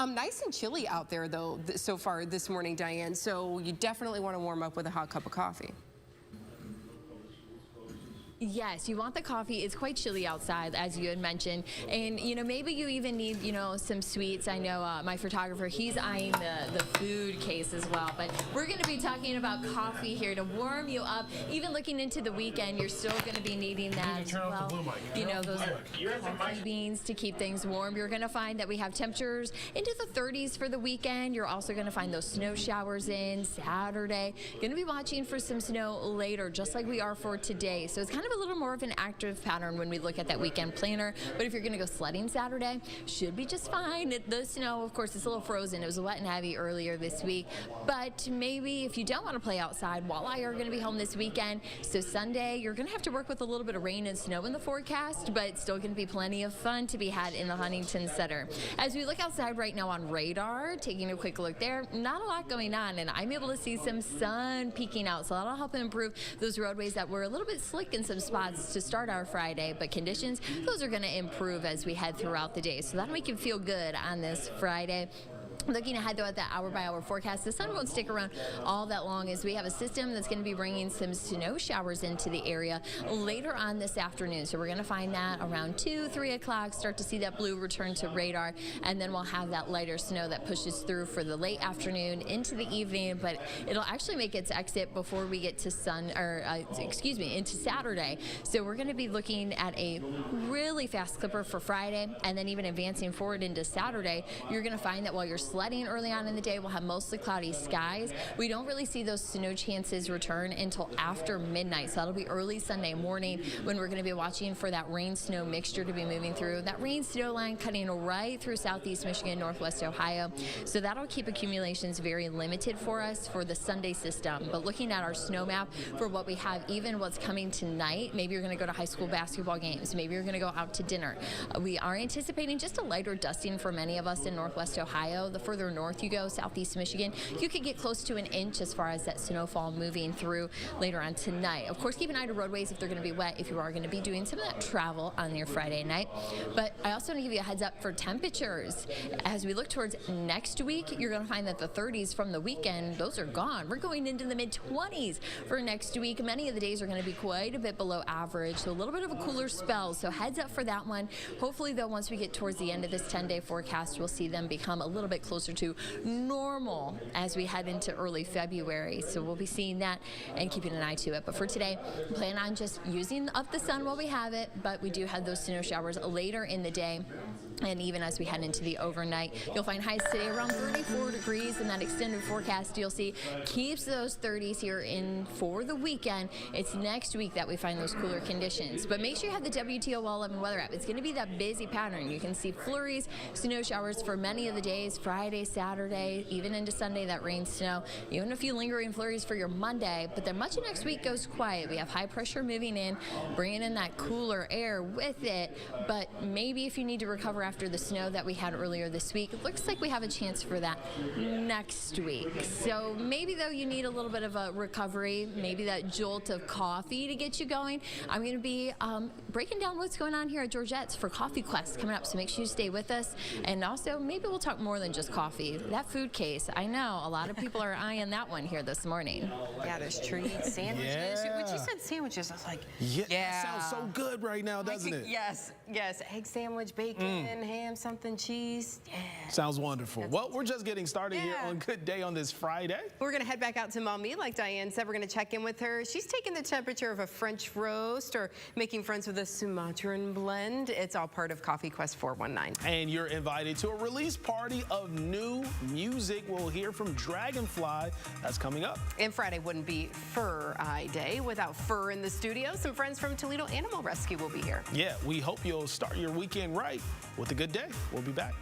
Nice and chilly out there, though, so far this morning, Diane. So you definitely want to warm up with a hot cup of coffee. Yes, you want the coffee. It's quite chilly outside, as you had mentioned. And, you know, maybe you even need, you know, some sweets. I know my photographer, he's eyeing the food case as well. But we're going to be talking about coffee here to warm you up. Even looking into the weekend, you're still going to be needing that as well. You know, those coffee beans to keep things warm. You're going to find that we have temperatures into the 30s for the weekend. You're also going to find those snow showers in Saturday. Going to be watching for some snow later, just like we are for today. So it's kind of a little more of an active pattern when we look at that weekend planner. But if you're going to go sledding Saturday, should be just fine. The snow, of course, it's a little frozen. It was wet and heavy earlier this week. But maybe if you don't want to play outside, walleye are going to be home this weekend. So Sunday, you're going to have to work with a little bit of rain and snow in the forecast, but it's still going to be plenty of fun to be had in the Huntington Center. As we look outside right now on radar, taking a quick look there, not a lot going on, and I'm able to see some sun peeking out. So that'll help improve those roadways that were a little bit slick in some spots to start our Friday, but conditions, those are going to improve as we head throughout the day. So that'll make you feel good on this Friday. Looking ahead, though, at the hour-by-hour forecast, the sun won't stick around all that long as we have a system that's going to be bringing some snow showers into the area later on this afternoon. So we're going to find that around 2, 3 o'clock, start to see that blue return to radar, and then we'll have that lighter snow that pushes through for the late afternoon into the evening, but it'll actually make its exit before we get to into Saturday. So we're going to be looking at a really fast clipper for Friday, and then even advancing forward into Saturday, you're going to find that while you're sledding early on in the day, we'll have mostly cloudy skies. We don't really see those snow chances return until after midnight. So that'll be early Sunday morning when we're going to be watching for that rain-snow mixture to be moving through. That rain-snow line cutting right through southeast Michigan, northwest Ohio. So that'll keep accumulations very limited for us for the Sunday system. But looking at our snow map for what we have, even what's coming tonight, maybe you're going to go to high school basketball games. Maybe you're going to go out to dinner. We are anticipating just a lighter dusting for many of us in northwest Ohio. The further north you go, southeast Michigan, you could get close to an inch as far as that snowfall moving through later on tonight. Of course, keep an eye to roadways if they're going to be wet, if you are going to be doing some of that travel on your Friday night. But I also want to give you a heads up for temperatures. As we look towards next week, you're going to find that the 30s from the weekend, those are gone. We're going into the mid-20s for next week. Many of the days are going to be quite a bit below average, so a little bit of a cooler spell. So heads up for that one. Hopefully, though, once we get towards the end of this 10-day forecast, we'll see them become a little bit closer to normal as we head into early February. So we'll be seeing that and keeping an eye to it. But for today, plan on just using up the sun while we have it, but we do have those snow showers later in the day. And even as we head into the overnight, you'll find highs today around 34 degrees, and that extended forecast you'll see keeps those 30s here in for the weekend. It's next week that we find those cooler conditions. But make sure you have the WTOL 11 weather app. It's going to be that busy pattern. You can see flurries, snow showers for many of the days, Friday, Saturday, even into Sunday, that rain, snow, even a few lingering flurries for your Monday. But then much of next week goes quiet. We have high pressure moving in, bringing in that cooler air with it. But maybe if you need to recover after the snow that we had earlier this week, it looks like we have a chance for that next week. So maybe, though, you need a little bit of a recovery, maybe that jolt of coffee to get you going. I'm going to be breaking down what's going on here at Georgette's for Coffee Quest coming up, so make sure you stay with us. And also, maybe we'll talk more than just coffee. That food case, I know a lot of people are eyeing that one here this morning. Yeah, there's treats, sandwiches. Yeah. When you said sandwiches, I was like, yeah. That sounds so good right now, doesn't it? Yes, yes. Egg sandwich, bacon, ham, something, cheese. Yeah. Sounds wonderful. Well, we're just getting started here on Good Day on this Friday. We're going to head back out to Mommy, like Diane said. We're going to check in with her. She's taking the temperature of a French roast or making friends with a Sumatran blend. It's all part of Coffee Quest 419. And you're invited to a release party of new music. We'll hear from Dragonfly. That's coming up. And Friday wouldn't be Fur Eye Day without fur in the studio. Some friends from Toledo Animal Rescue will be here. Yeah, we hope you'll start your weekend right with a good day. We'll be back.